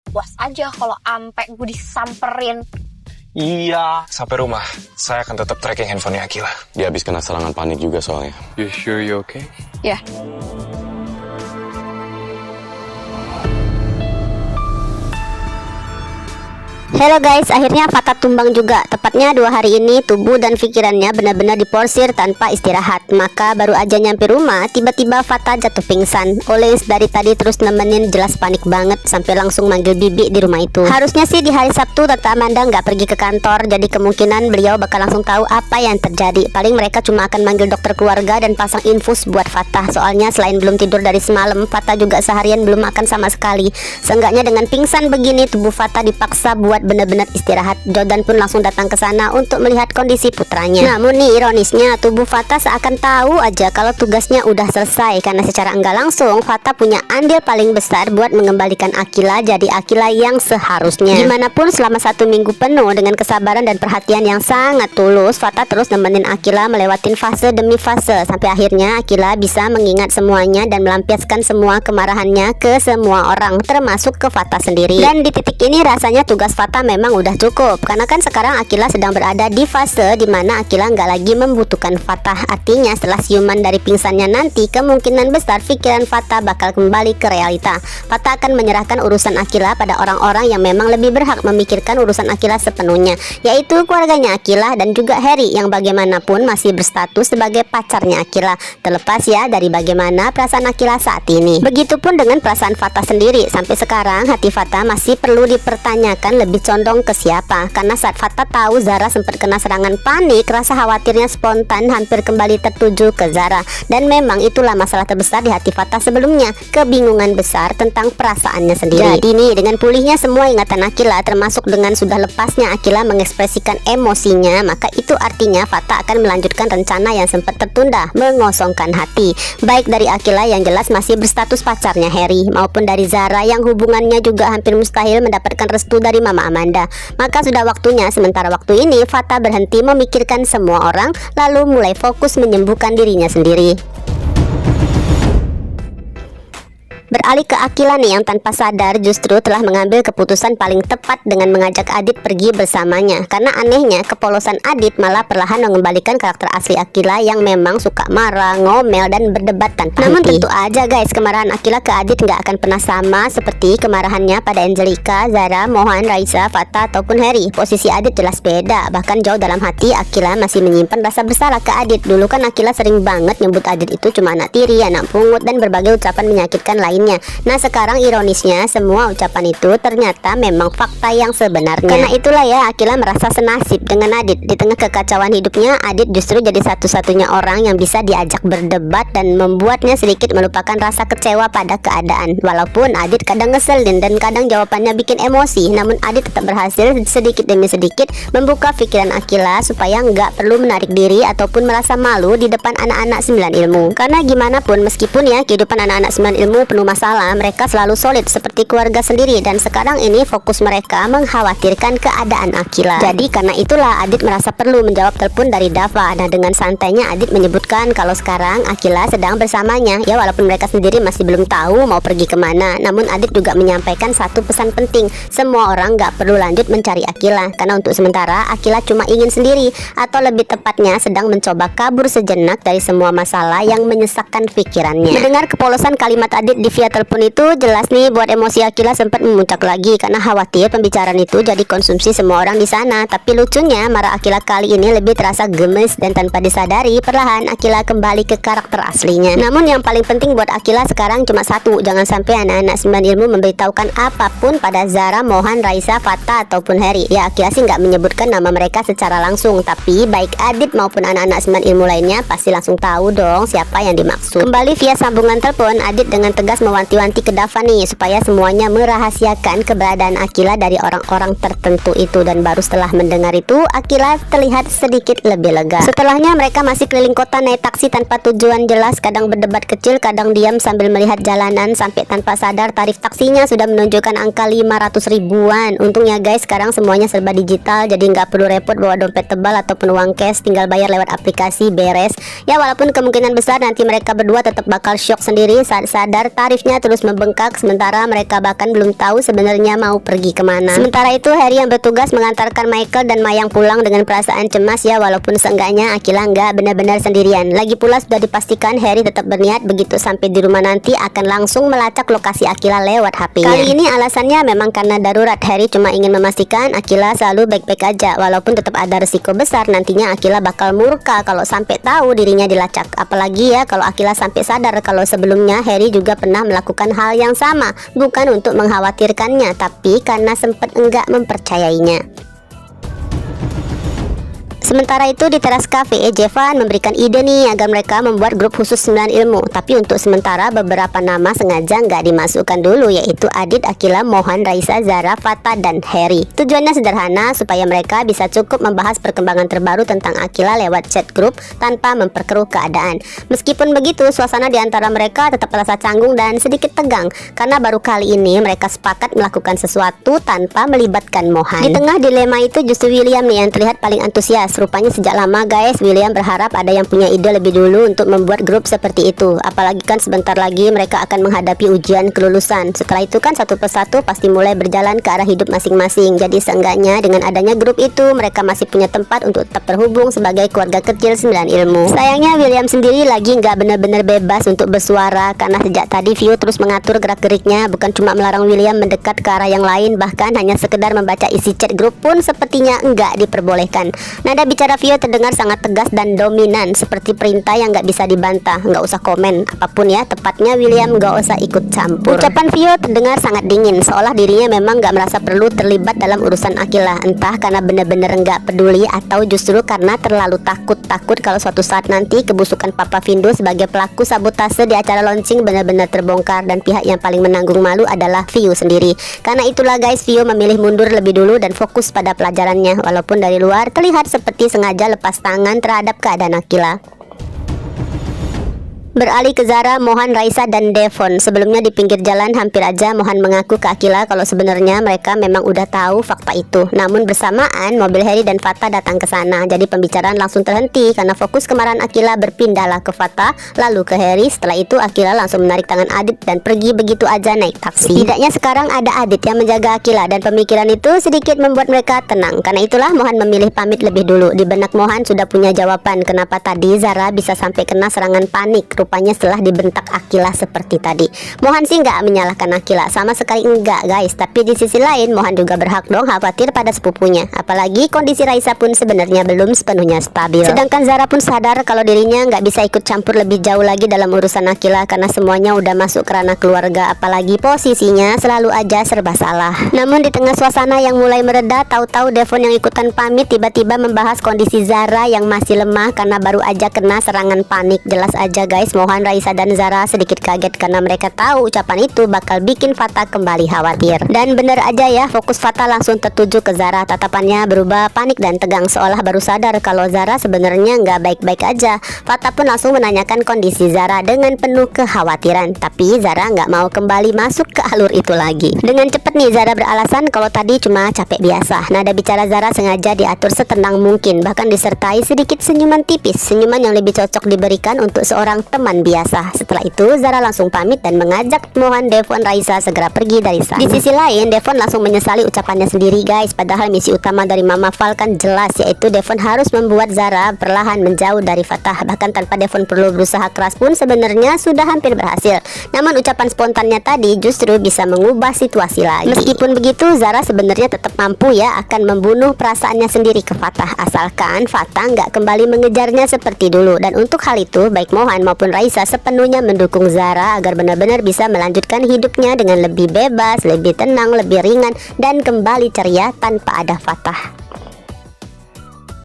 Was aja kalau ampe gue disamperin. Iya, sampai rumah saya akan tetap tracking handphonenya Akila. Dia habis kena serangan panik juga soalnya. You sure you okay? Ya. Halo guys, akhirnya Fata tumbang juga. Tepatnya 2 hari ini tubuh dan pikirannya benar-benar diporsir tanpa istirahat. Maka baru aja nyampe rumah, tiba-tiba Fata jatuh pingsan. Olens dari tadi terus nemenin jelas panik banget sampai langsung manggil bibi di rumah itu. Harusnya sih di hari Sabtu Tante Amanda nggak pergi ke kantor, jadi kemungkinan beliau bakal langsung tahu apa yang terjadi. Paling mereka cuma akan manggil dokter keluarga dan pasang infus buat Fata. Soalnya selain belum tidur dari semalam, Fata juga seharian belum makan sama sekali. Seenggaknya dengan pingsan begini, tubuh Fata dipaksa buat benar-benar istirahat. Jordan pun langsung datang ke sana untuk melihat kondisi putranya. Namun nih ironisnya, tubuh Fata seakan tahu aja kalau tugasnya udah selesai, karena secara enggak langsung Fata punya andil paling besar buat mengembalikan Akila jadi Akila yang seharusnya. Gimanapun selama 1 minggu penuh dengan kesabaran dan perhatian yang sangat tulus, Fata terus nemenin Akila melewatin fase demi fase sampai akhirnya Akila bisa mengingat semuanya dan melampiaskan semua kemarahannya ke semua orang, termasuk ke Fata sendiri. Dan di titik ini rasanya tugas Fata memang udah cukup, karena kan sekarang Akila sedang berada di fase dimana Akila nggak lagi membutuhkan Fata. Artinya setelah siuman dari pingsannya nanti, kemungkinan besar pikiran Fata bakal kembali ke realita. Fata akan menyerahkan urusan Akila pada orang-orang yang memang lebih berhak memikirkan urusan Akila sepenuhnya, yaitu keluarganya Akila dan juga Harry yang bagaimanapun masih berstatus sebagai pacarnya Akila, terlepas ya dari bagaimana perasaan Akila saat ini. Begitupun dengan perasaan Fata sendiri. Sampai sekarang hati Fata masih perlu dipertanyakan lebih condong ke siapa, karena saat Fata tahu Zara sempat kena serangan panik, rasa khawatirnya spontan hampir kembali tertuju ke Zara. Dan memang itulah masalah terbesar di hati Fata sebelumnya, kebingungan besar tentang perasaannya sendiri. Jadi nih, dengan pulihnya semua ingatan Akila, termasuk dengan sudah lepasnya Akila mengekspresikan emosinya, maka itu artinya Fata akan melanjutkan rencana yang sempat tertunda, mengosongkan hati, baik dari Akila yang jelas masih berstatus pacarnya Harry, maupun dari Zara yang hubungannya juga hampir mustahil mendapatkan restu dari Mama Amanda. Maka sudah waktunya sementara waktu ini Fata berhenti memikirkan semua orang, lalu mulai fokus menyembuhkan dirinya sendiri. Beralih ke Akila nih yang tanpa sadar justru telah mengambil keputusan paling tepat dengan mengajak Adit pergi bersamanya. Karena anehnya kepolosan Adit malah perlahan mengembalikan karakter asli Akila yang memang suka marah, ngomel, dan berdebat tanpa henti. Namun tentu aja guys, kemarahan Akila ke Adit nggak akan pernah sama seperti kemarahannya pada Angelica, Zara, Mohan, Raisa, Fata, ataupun Harry. Posisi Adit jelas beda, bahkan jauh dalam hati Akila masih menyimpan rasa bersalah ke Adit. Dulu kan Akila sering banget nyebut Adit itu cuma anak tiri, anak pungut, dan berbagai ucapan menyakitkan lain. Nah sekarang ironisnya semua ucapan itu ternyata memang fakta yang sebenarnya. Karena itulah ya Akila merasa senasib dengan Adit. Di tengah kekacauan hidupnya, Adit justru jadi satu-satunya orang yang bisa diajak berdebat dan membuatnya sedikit melupakan rasa kecewa pada keadaan. Walaupun Adit kadang ngeselin dan kadang jawabannya bikin emosi, namun Adit tetap berhasil sedikit demi sedikit membuka pikiran Akila supaya nggak perlu menarik diri ataupun merasa malu di depan anak-anak 9 ilmu. Karena gimana pun meskipun ya kehidupan anak-anak 9 ilmu penuh masalah, mereka selalu solid seperti keluarga sendiri, dan sekarang ini fokus mereka mengkhawatirkan keadaan Akila. Jadi karena itulah Adit merasa perlu menjawab telepon dari Dava. Nah dengan santainya Adit menyebutkan kalau sekarang Akila sedang bersamanya. Ya walaupun mereka sendiri masih belum tahu mau pergi kemana, namun Adit juga menyampaikan satu pesan penting. Semua orang gak perlu lanjut mencari Akila, karena untuk sementara Akila cuma ingin sendiri, atau lebih tepatnya sedang mencoba kabur sejenak dari semua masalah yang menyesakkan pikirannya. Mendengar kepolosan kalimat Adit di via telepon itu jelas nih buat emosi Akila sempat memuncak lagi, karena khawatir pembicaraan itu jadi konsumsi semua orang di sana. Tapi lucunya marah Akila kali ini lebih terasa gemes, dan tanpa disadari perlahan Akila kembali ke karakter aslinya. Namun yang paling penting buat Akila sekarang cuma satu, jangan sampai anak-anak 9 ilmu memberitahukan apapun pada Zara, Mohan, Raisa, Fata, ataupun Harry. Ya Akila sih nggak menyebutkan nama mereka secara langsung, tapi baik Adit maupun anak-anak 9 ilmu lainnya pasti langsung tahu dong siapa yang dimaksud. Kembali via sambungan telepon, Adit dengan tegas mewanti-wanti ke Dava nih supaya semuanya merahasiakan keberadaan Akila dari orang-orang tertentu itu. Dan baru setelah mendengar itu Akila terlihat sedikit lebih lega. Setelahnya mereka masih keliling kota naik taksi tanpa tujuan jelas, kadang berdebat kecil, kadang diam sambil melihat jalanan, sampai tanpa sadar tarif taksinya sudah menunjukkan angka 500 ribuan. Untungnya guys sekarang semuanya serba digital, jadi nggak perlu repot bawa dompet tebal ataupun uang cash, tinggal bayar lewat aplikasi beres. Ya walaupun kemungkinan besar nanti mereka berdua tetap bakal shock sendiri saat sadar tarif liftnya terus membengkak, sementara mereka bahkan belum tahu sebenarnya mau pergi kemana. Sementara itu Harry yang bertugas mengantarkan Michael dan Mayang pulang dengan perasaan cemas ya, walaupun seenggaknya Akila nggak benar-benar sendirian. Lagi pula sudah dipastikan Harry tetap berniat begitu sampai di rumah nanti akan langsung melacak lokasi Akila lewat HP-nya. Kali ini alasannya memang karena darurat. Harry cuma ingin memastikan Akila selalu baik-baik aja, walaupun tetap ada resiko besar nantinya Akila bakal murka kalau sampai tahu dirinya dilacak. Apalagi ya kalau Akila sampai sadar kalau sebelumnya Harry juga pernah melakukan hal yang sama, bukan untuk mengkhawatirkannya, tapi karena sempat enggak mempercayainya. Sementara itu di teras kafe, Jevan memberikan ide nih agar mereka membuat grup khusus 9 ilmu. Tapi untuk sementara beberapa nama sengaja nggak dimasukkan dulu, yaitu Adit, Akila, Mohan, Raisa, Zara, Fata, dan Harry. Tujuannya sederhana, supaya mereka bisa cukup membahas perkembangan terbaru tentang Akila lewat chat grup tanpa memperkeruh keadaan. Meskipun begitu, suasana di antara mereka tetap terasa canggung dan sedikit tegang, karena baru kali ini mereka sepakat melakukan sesuatu tanpa melibatkan Mohan. Di tengah dilema itu justru William nih yang terlihat paling antusias. Rupanya sejak lama guys, William berharap ada yang punya ide lebih dulu untuk membuat grup seperti itu. Apalagi kan sebentar lagi mereka akan menghadapi ujian kelulusan. Setelah itu kan satu persatu pasti mulai berjalan ke arah hidup masing-masing. Jadi seenggaknya dengan adanya grup itu, mereka masih punya tempat untuk tetap terhubung sebagai keluarga kecil 9 ilmu. Sayangnya William sendiri lagi nggak benar-benar bebas untuk bersuara, karena sejak tadi Vio terus mengatur gerak-geriknya. Bukan cuma melarang William mendekat ke arah yang lain, bahkan hanya sekedar membaca isi chat grup pun sepertinya nggak diperbolehkan. Nada bicara Vio terdengar sangat tegas dan dominan, seperti perintah yang nggak bisa dibantah. Nggak usah komen apapun ya, tepatnya William nggak usah ikut campur. Ucapan Vio terdengar sangat dingin, seolah dirinya memang nggak merasa perlu terlibat dalam urusan Akila. Entah karena benar-benar nggak peduli atau justru karena terlalu takut kalau suatu saat nanti kebusukan Papa Vindo sebagai pelaku sabotase di acara launching benar-benar terbongkar, dan pihak yang paling menanggung malu adalah Vio sendiri. Karena itulah guys, Vio memilih mundur lebih dulu dan fokus pada pelajarannya, walaupun dari luar terlihat seperti sengaja lepas tangan terhadap keadaan Akila. Beralih ke Zara, Mohan, Raisa, dan Devon. Sebelumnya di pinggir jalan hampir aja Mohan mengaku ke Akila kalau sebenarnya mereka memang udah tahu fakta itu. Namun bersamaan mobil Harry dan Fata datang ke sana. Jadi pembicaraan langsung terhenti karena fokus kemarahan Akila berpindahlah ke Fata, lalu ke Harry. Setelah itu Akila langsung menarik tangan Adit dan pergi begitu aja naik taksi. Setidaknya sekarang ada Adit yang menjaga Akila, dan pemikiran itu sedikit membuat mereka tenang. Karena itulah Mohan memilih pamit lebih dulu. Di benak Mohan sudah punya jawaban kenapa tadi Zara bisa sampai kena serangan panik. Rupanya setelah dibentak Akila seperti tadi. Mohan sih nggak menyalahkan Akila, sama sekali enggak guys. Tapi di sisi lain Mohan juga berhak dong khawatir pada sepupunya. Apalagi kondisi Raisa pun sebenarnya belum sepenuhnya stabil. Sedangkan Zara pun sadar kalau dirinya nggak bisa ikut campur lebih jauh lagi dalam urusan Akila, karena semuanya udah masuk ke ranah keluarga. Apalagi posisinya selalu aja serba salah. Namun di tengah suasana yang mulai mereda, tahu-tahu Devon yang ikutan pamit tiba-tiba membahas kondisi Zara yang masih lemah karena baru aja kena serangan panik. Jelas aja guys, Mohan, Raisa, dan Zara sedikit kaget karena mereka tahu ucapan itu bakal bikin Fata kembali khawatir. Dan bener aja ya, fokus Fata langsung tertuju ke Zara. Tatapannya berubah panik dan tegang, seolah baru sadar kalau Zara sebenarnya nggak baik-baik aja. Fata pun langsung menanyakan kondisi Zara dengan penuh kekhawatiran. Tapi Zara nggak mau kembali masuk ke alur itu lagi. Dengan cepet nih Zara beralasan kalau tadi cuma capek biasa. Nada bicara Zara sengaja diatur setenang mungkin, bahkan disertai sedikit senyuman tipis, senyuman yang lebih cocok diberikan untuk seorang teman biasa. Setelah itu Zara langsung pamit dan mengajak Mohan, Devon, Raisa segera pergi dari sana. Di sisi lain Devon langsung menyesali ucapannya sendiri guys. Padahal misi utama dari Mama Val kan jelas, yaitu Devon harus membuat Zara perlahan menjauh dari Fatah. Bahkan tanpa Devon perlu berusaha keras pun sebenarnya sudah hampir berhasil. Namun ucapan spontannya tadi justru bisa mengubah situasi lagi. Meskipun begitu Zara sebenarnya tetap mampu ya akan membunuh perasaannya sendiri ke Fatah, asalkan Fatah nggak kembali mengejarnya seperti dulu. Dan untuk hal itu baik Mohan maupun Raisa sepenuhnya mendukung Zara agar benar-benar bisa melanjutkan hidupnya dengan lebih bebas, lebih tenang, lebih ringan, dan kembali ceria tanpa ada Fatah.